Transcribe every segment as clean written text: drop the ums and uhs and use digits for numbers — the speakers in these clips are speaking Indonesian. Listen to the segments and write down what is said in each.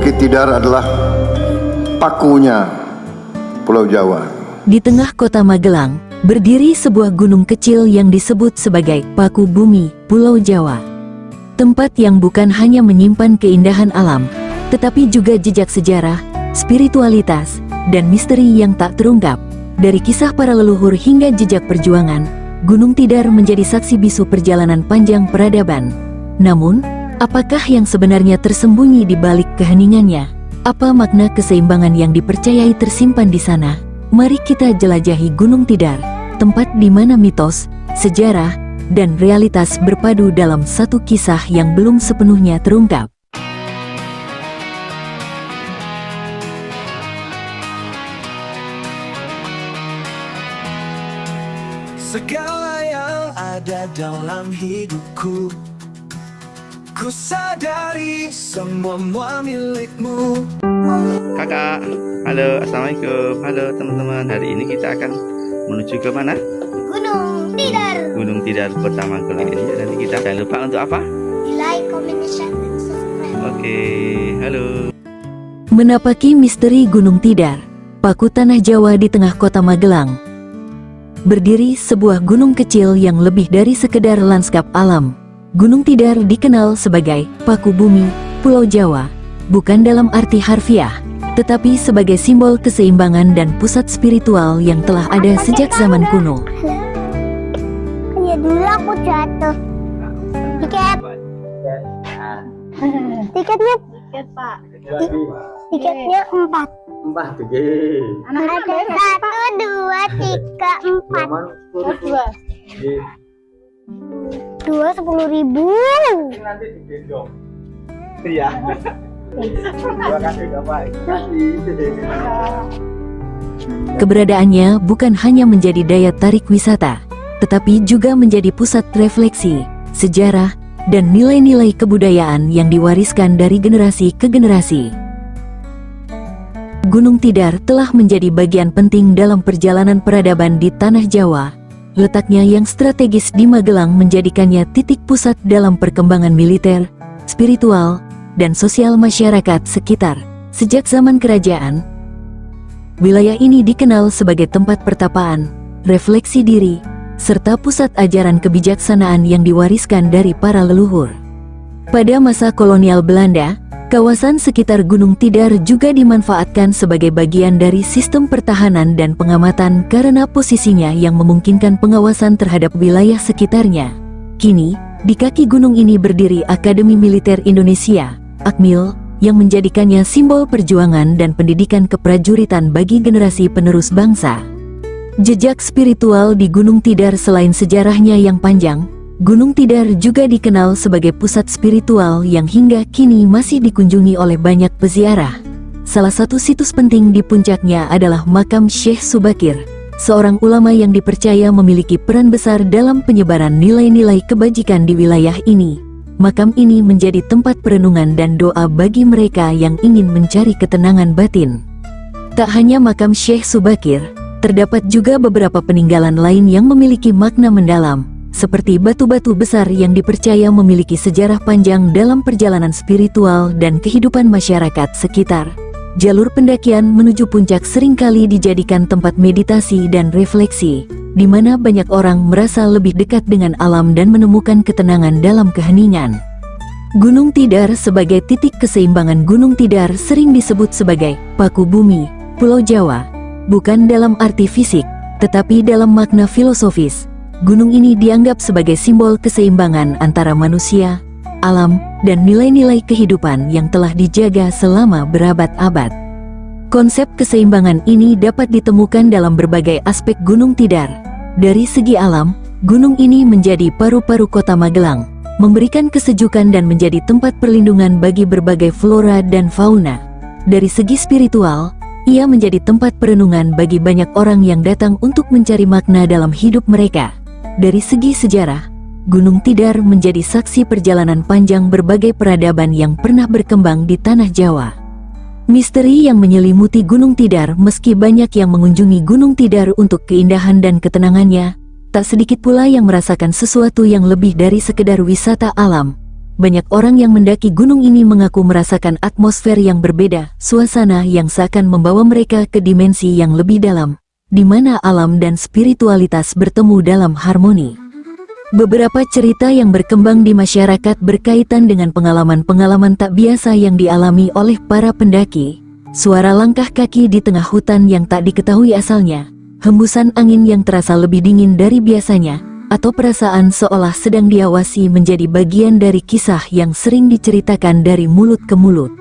Bukit Tidar adalah pakunya Pulau Jawa. Di tengah kota Magelang, berdiri sebuah gunung kecil yang disebut sebagai Paku Bumi, Pulau Jawa. Tempat yang bukan hanya menyimpan keindahan alam, tetapi juga jejak sejarah, spiritualitas, dan misteri yang tak terungkap. Dari kisah para leluhur hingga jejak perjuangan, Gunung Tidar menjadi saksi bisu perjalanan panjang peradaban. Namun, apakah yang sebenarnya tersembunyi di balik keheningannya? Apa makna keseimbangan yang dipercayai tersimpan di sana? Mari kita jelajahi Gunung Tidar, tempat di mana mitos, sejarah, dan realitas berpadu dalam satu kisah yang belum sepenuhnya terungkap. Segala yang ada dalam hidupku, ku sadari semua milikmu. Kakak, halo, assalamualaikum, halo teman-teman. Hari ini kita akan menuju ke mana? Gunung Tidar. Gunung Tidar Kota Magelang ini. Nanti kita jangan lupa untuk apa? Like, comment, share, dan subscribe. Oke, halo. Menapaki misteri Gunung Tidar, paku tanah Jawa di tengah kota Magelang. Berdiri sebuah gunung kecil yang lebih dari sekedar lanskap alam. Gunung Tidar dikenal sebagai Paku Bumi, Pulau Jawa, bukan dalam arti harfiah, tetapi sebagai simbol keseimbangan dan pusat spiritual yang telah ada sejak zaman kuno. Ya dulu aku jatuh. Tiketnya Pak. Tiketnya 4. Ada 1, 2, 3, 4. 2 10.000. Nanti digendong. Iya. Terima kasih Bapak. Keberadaannya bukan hanya menjadi daya tarik wisata, tetapi juga menjadi pusat refleksi, sejarah, dan nilai-nilai kebudayaan yang diwariskan dari generasi ke generasi. Gunung Tidar telah menjadi bagian penting dalam perjalanan peradaban di tanah Jawa. Letaknya yang strategis di Magelang menjadikannya titik pusat dalam perkembangan militer, spiritual, dan sosial masyarakat sekitar. Sejak zaman kerajaan, wilayah ini dikenal sebagai tempat pertapaan, refleksi diri, serta pusat ajaran kebijaksanaan yang diwariskan dari para leluhur. Pada masa kolonial Belanda, kawasan sekitar Gunung Tidar juga dimanfaatkan sebagai bagian dari sistem pertahanan dan pengamatan karena posisinya yang memungkinkan pengawasan terhadap wilayah sekitarnya. Kini, di kaki gunung ini berdiri Akademi Militer Indonesia, Akmil, yang menjadikannya simbol perjuangan dan pendidikan keprajuritan bagi generasi penerus bangsa. Jejak spiritual di Gunung Tidar selain sejarahnya yang panjang, Gunung Tidar juga dikenal sebagai pusat spiritual yang hingga kini masih dikunjungi oleh banyak peziarah. Salah satu situs penting di puncaknya adalah makam Syekh Subakir, seorang ulama yang dipercaya memiliki peran besar dalam penyebaran nilai-nilai kebajikan di wilayah ini. Makam ini menjadi tempat perenungan dan doa bagi mereka yang ingin mencari ketenangan batin. Tak hanya makam Syekh Subakir, terdapat juga beberapa peninggalan lain yang memiliki makna mendalam, seperti batu-batu besar yang dipercaya memiliki sejarah panjang dalam perjalanan spiritual dan kehidupan masyarakat sekitar. Jalur pendakian menuju puncak seringkali dijadikan tempat meditasi dan refleksi, di mana banyak orang merasa lebih dekat dengan alam dan menemukan ketenangan dalam keheningan. Gunung Tidar sebagai titik keseimbangan. Gunung Tidar sering disebut sebagai Paku Bumi, Pulau Jawa, bukan dalam arti fisik, tetapi dalam makna filosofis. Gunung ini dianggap sebagai simbol keseimbangan antara manusia, alam, dan nilai-nilai kehidupan yang telah dijaga selama berabad-abad. Konsep keseimbangan ini dapat ditemukan dalam berbagai aspek Gunung Tidar. Dari segi alam, gunung ini menjadi paru-paru kota Magelang, memberikan kesejukan dan menjadi tempat perlindungan bagi berbagai flora dan fauna. Dari segi spiritual, ia menjadi tempat perenungan bagi banyak orang yang datang untuk mencari makna dalam hidup mereka. Dari segi sejarah, Gunung Tidar menjadi saksi perjalanan panjang berbagai peradaban yang pernah berkembang di tanah Jawa. Misteri yang menyelimuti Gunung Tidar. Meski banyak yang mengunjungi Gunung Tidar untuk keindahan dan ketenangannya, tak sedikit pula yang merasakan sesuatu yang lebih dari sekedar wisata alam. banyak orang yang mendaki gunung ini mengaku merasakan atmosfer yang berbeda, suasana yang seakan membawa mereka ke dimensi yang lebih dalam, di mana alam dan spiritualitas bertemu dalam harmoni. Beberapa cerita yang berkembang di masyarakat berkaitan dengan pengalaman-pengalaman tak biasa yang dialami oleh para pendaki. Suara langkah kaki di tengah hutan yang tak diketahui asalnya, hembusan angin yang terasa lebih dingin dari biasanya, atau perasaan seolah sedang diawasi menjadi bagian dari kisah yang sering diceritakan dari mulut ke mulut.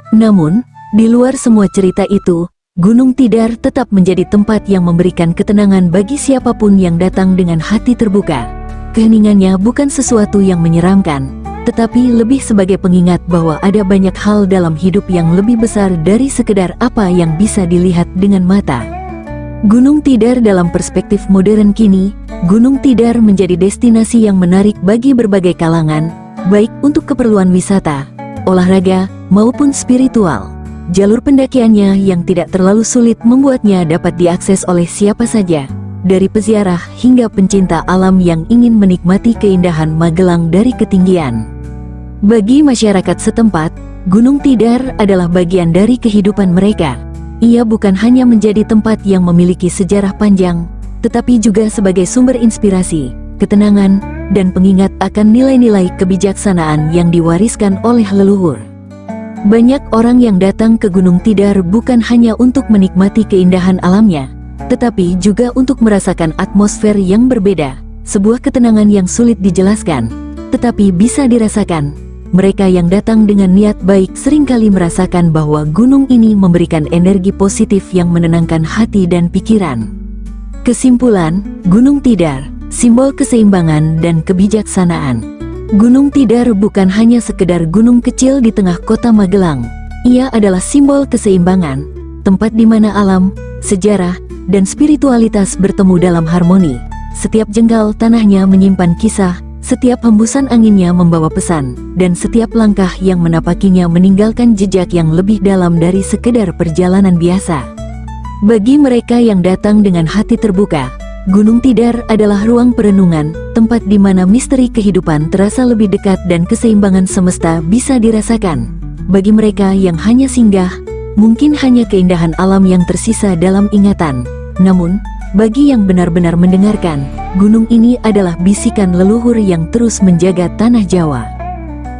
Namun, di luar semua cerita itu, Gunung Tidar tetap menjadi tempat yang memberikan ketenangan bagi siapapun yang datang dengan hati terbuka. Keheningannya bukan sesuatu yang menyeramkan, tetapi lebih sebagai pengingat bahwa ada banyak hal dalam hidup yang lebih besar dari sekedar apa yang bisa dilihat dengan mata. Gunung Tidar dalam perspektif modern kini, Gunung Tidar menjadi destinasi yang menarik bagi berbagai kalangan, baik untuk keperluan wisata, olahraga, maupun spiritual. Jalur pendakiannya yang tidak terlalu sulit membuatnya dapat diakses oleh siapa saja, dari peziarah hingga pencinta alam yang ingin menikmati keindahan Magelang dari ketinggian. Bagi masyarakat setempat, Gunung Tidar adalah bagian dari kehidupan mereka. Ia bukan hanya menjadi tempat yang memiliki sejarah panjang, tetapi juga sebagai sumber inspirasi, ketenangan, dan pengingat akan nilai-nilai kebijaksanaan yang diwariskan oleh leluhur. Banyak orang yang datang ke Gunung Tidar bukan hanya untuk menikmati keindahan alamnya, tetapi juga untuk merasakan atmosfer yang berbeda, sebuah ketenangan yang sulit dijelaskan, tetapi bisa dirasakan. Mereka yang datang dengan niat baik seringkali merasakan bahwa gunung ini memberikan energi positif yang menenangkan hati dan pikiran. Kesimpulan, Gunung Tidar, simbol keseimbangan dan kebijaksanaan. Gunung Tidar bukan hanya sekedar gunung kecil di tengah kota Magelang. Ia adalah simbol keseimbangan, tempat di mana alam, sejarah, dan spiritualitas bertemu dalam harmoni. Setiap jengkal tanahnya menyimpan kisah, setiap hembusan anginnya membawa pesan, dan setiap langkah yang menapakinya meninggalkan jejak yang lebih dalam dari sekedar perjalanan biasa. Bagi mereka yang datang dengan hati terbuka, Gunung Tidar adalah ruang perenungan, tempat di mana misteri kehidupan terasa lebih dekat dan keseimbangan semesta bisa dirasakan. Bagi mereka yang hanya singgah, mungkin hanya keindahan alam yang tersisa dalam ingatan. Namun, bagi yang benar-benar mendengarkan, gunung ini adalah bisikan leluhur yang terus menjaga tanah Jawa.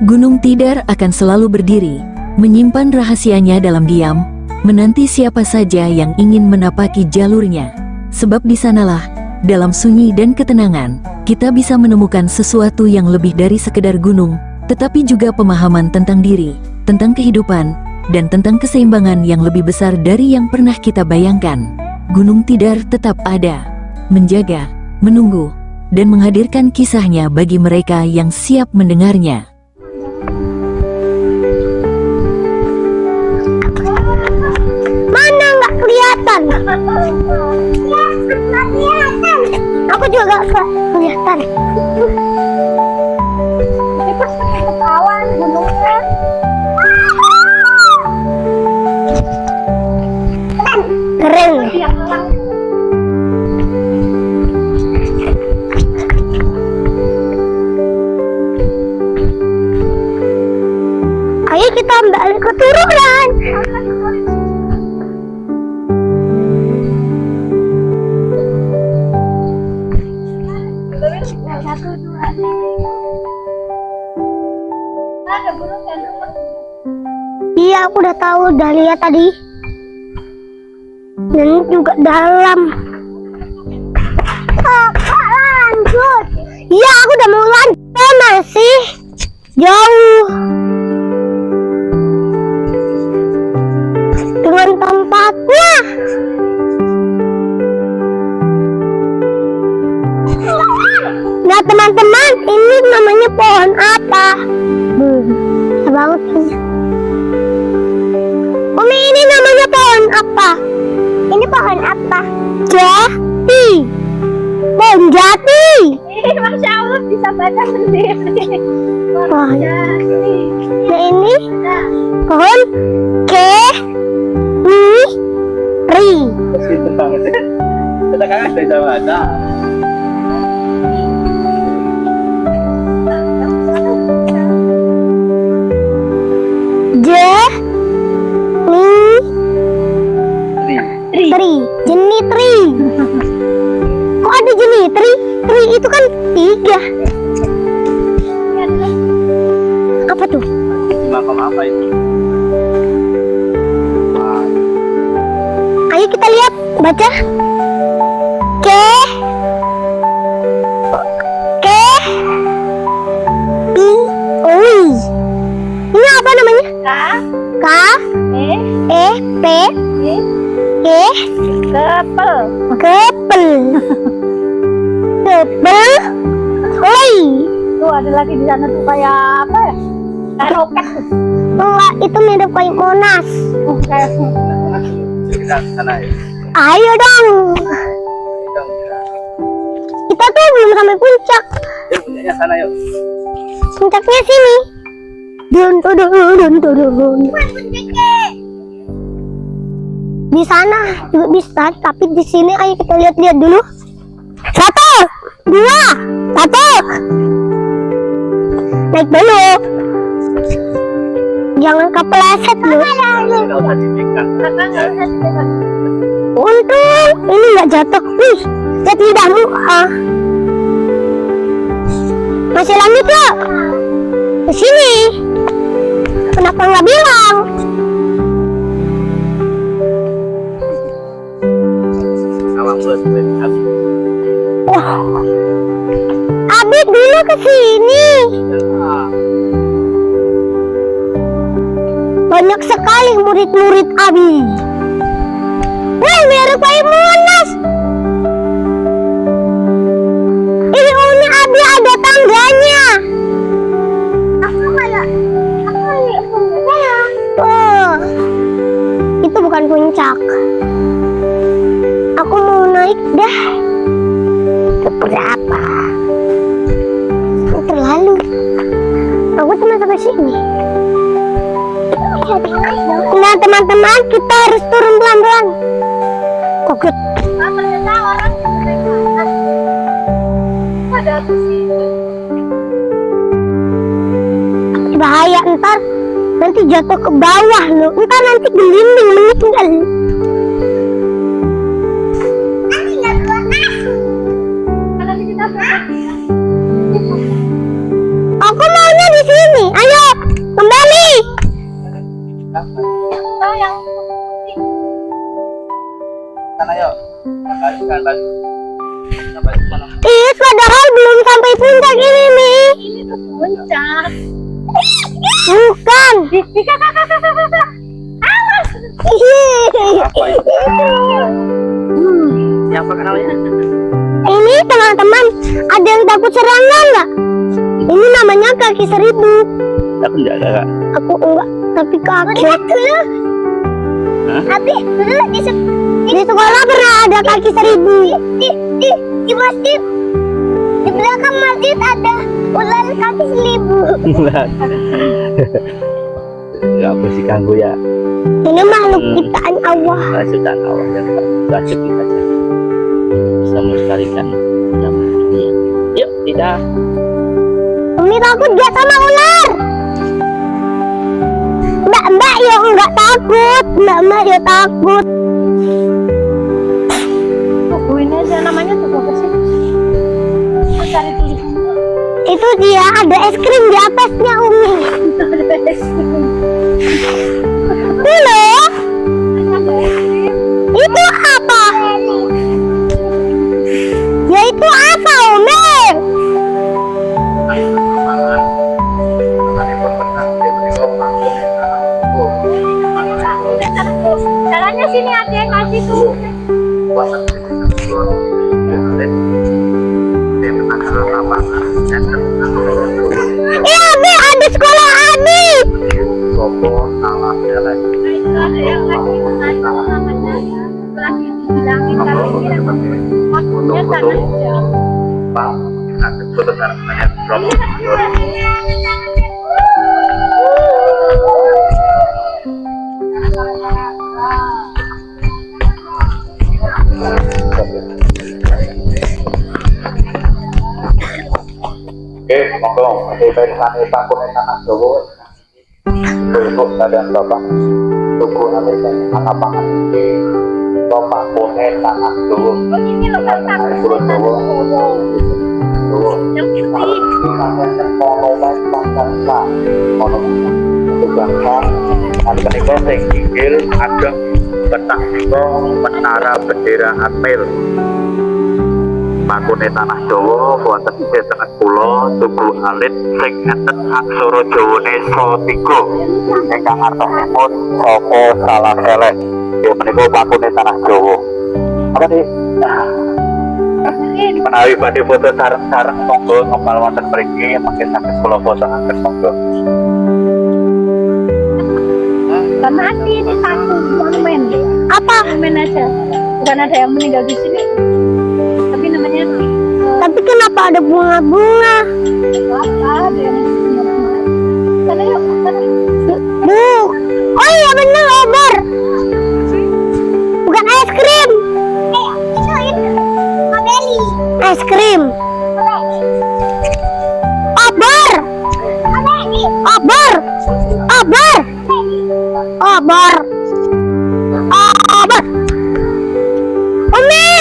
Gunung Tidar akan selalu berdiri, menyimpan rahasianya dalam diam, menanti siapa saja yang ingin menapaki jalurnya. Sebab di sanalah, dalam sunyi dan ketenangan, kita bisa menemukan sesuatu yang lebih dari sekedar gunung, tetapi juga pemahaman tentang diri, tentang kehidupan, dan tentang keseimbangan yang lebih besar dari yang pernah kita bayangkan. Gunung Tidar tetap ada, menjaga, menunggu, dan menghadirkan kisahnya bagi mereka yang siap mendengarnya. Mana nggak kelihatan? Nggak kelihatan. Aku juga nggak kelihatan. Ini pasti ketahuan gunungnya. Keren. Ayo kita balik ke turunan. Iya, aku udah tahu, udah lihat tadi. Dan ini juga dalam. Kakak lanjut. Iya, aku udah mau lanjut. Masih jauh. Dengan tempatnya. Nah teman-teman, ini namanya pohon apa? Banget ini. Umi, ini namanya pohon apa? Ini pohon apa? Jati. Pohon jati. Masya Allah, bisa baca sendiri. Pohon jati. Nah ini pohon keri. Itu banget. Kita kan ada Jawa. itu kan 3. Apa tuh? Makam apa itu? Ayo kita lihat, baca. Ke pi oi. Ini apa namanya? K E P E kepel oi. Tuh ada lagi di sana tuh kayak apa ya? Kayak roket tuh. Enggak, itu mirip kayak Monas. Kayak Kita sana ya. Ayo dong. Kita tuh belum sampai puncak. Yuk, puncaknya sana yuk. Puncaknya sini. Dun. Di sana juga bisa, tapi di sini ayo kita lihat-lihat dulu. 1, 2, 1. Naik dulu. Jangan kepleset loh. Nggak usah dipegang. Untung ini nggak jatuh. Wih, lihat lidahmu. Masih lanjut yuk. Ke sini. Kenapa nggak bilang? Awang buat habis. Wah, Abid dulu ke sini. Banyak sekali murid-murid Abi. Wah, mirip kayak Monas. Ini Uni Abi ada tangganya. Oh, itu bukan puncak. Aku mau naik dah. Ke berapa? Terlalu. Aku cuma sampai sini. Nah teman-teman, kita harus turun pelan-pelan. Kokut. ternyata orang ada di sini. Bahaya, ntar nanti jatuh ke bawah loh. Ntar nanti gelinding meninggal. Nanti kita Aku maunya di sini. Ayo kembali. yang Sana yuk. Kalikan balik. Sampai sana. Ih, padahal belum sampai puncak ini nih. ini tuh puncak. Bukan. Kakak. Apa itu? Siapa namanya? Ini teman-teman, ada yang takut serangga nggak? Ini namanya kaki 1000. Aku enggak, Kak. Aku enggak, tapi kaget. Tapi dulu Di sekolah pernah ada kaki 1000. di masjid, di belakang masjid ada ular kaki 1000. Enggak boleh diganggu ya. Ini makhluk ciptaan Allah. Sudah Allah yang wajib kita saja. Bisa melestarikan zaman dunia. Yuk, kita. Umi takut gak sama ular? Mbak yo enggak takut. Mbak yo takut. Tugu ini aja namanya tugu apa sih? Aku cari tulisannya. Itu dia ada es krim di atasnya Umi. Loh, itu apa? Ya itu apa Umi? Caranya sini ada yang kasih tuh. Abi ada sekolah Abi. Ada yang lagi mengajar namanya lagi dibilangin kali ini waktunya sangat jauh. Oke, monggo di bersani pakunen anak Jawa. Untuk kalian Bapak tuku nanti anak pangan iki Bapak pakunen anak Jawa. Ini loh kan Jawa. Jawa. Yang putih. Sampeyan monumen Pancasila. Monumen itu bangsa nanti menika sing inggil ageng petang menika menara bendera Atel. Makune tanah Jawa wonten ing tengah kula tugu alit sing enten aksara Jawane Satiga ingkang artosipun sapa salah elek. Ya menika makune tanah Jawa. Apa nih? Menawi badhe foto sareng-sareng monggo ngempal wonten mriki mangke saged kula posokaken monggo. Mati itu satu monumen. Apa? Monumen aja. Bukan ada yang meninggal di sini. Tapi namanya Tapi kenapa ada bunga-bunga? apa? Ada yang sana yuk, sana. Bu. Oh iya bener obor. Bukan es krim. Es krim. Obor. Obor. Obor. Obor. Obor. Umi.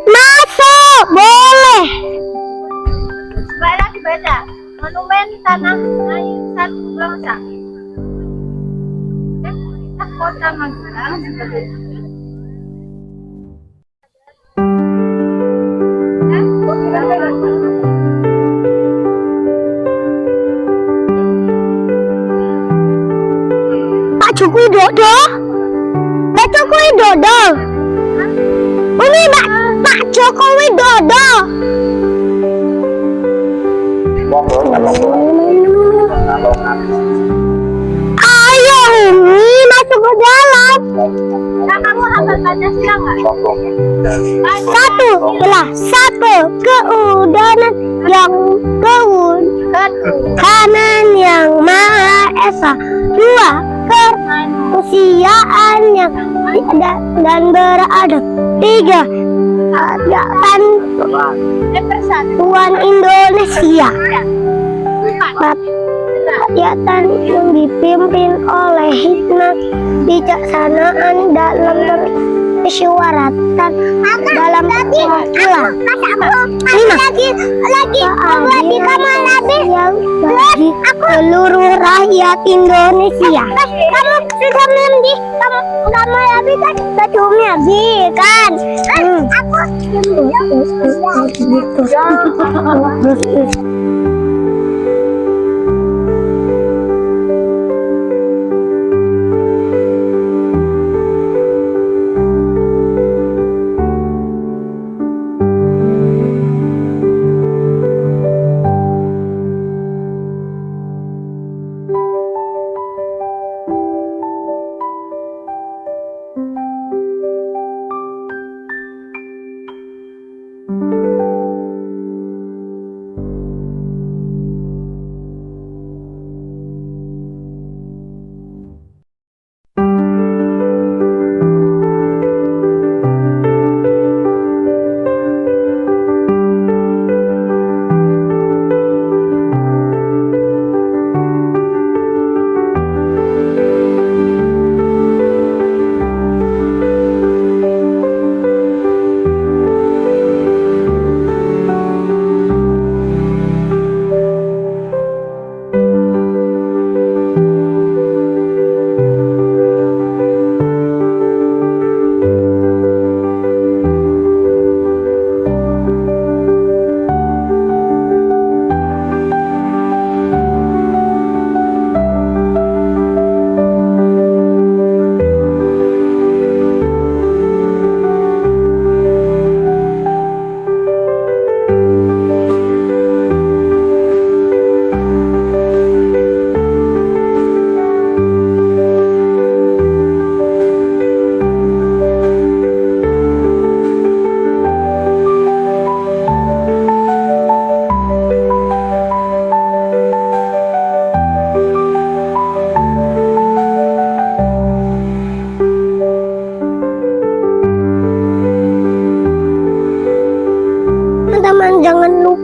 Masuk, boleh. Baca dibaca. Monumen tanah air satu bangsa. Kota Magelang sebagai Pak Joko Widodo. Pak Joko Widodo. Umi, Pak Joko Widodo. Monggo kalongan. Ayo Umi, masuk ke dalam. Nah, kamu hafal Pancasila nggak? Monggo dari Satu, jelas. Satu, keudanan yang ketuhanan yang Maha Esa. Dua, kemanusiaan yang tiada dan beradab. Tiga, keadaan persatuan Indonesia. Empat, rakyatan yang dipimpin oleh hikmat bijaksanaan dalam kesyuaratan dalam kewakilan. Lima, lagi kamu yang bagi seluruh rakyat Indonesia. Kamu sudah mandi, kamu habis kan? Sudah mandi kan? Aku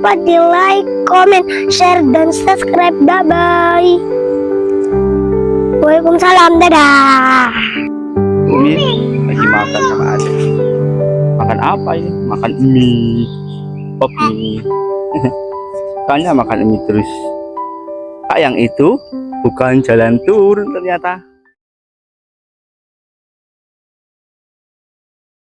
lupa di like, comment, share, dan subscribe. Bye-bye. Waalaikumsalam. Dadah. Umi lagi makan sama adek. Makan apa ini? Makan mie. Pop mie. Kayaknya makan mie terus. Kak, yang itu bukan jalan turun ternyata.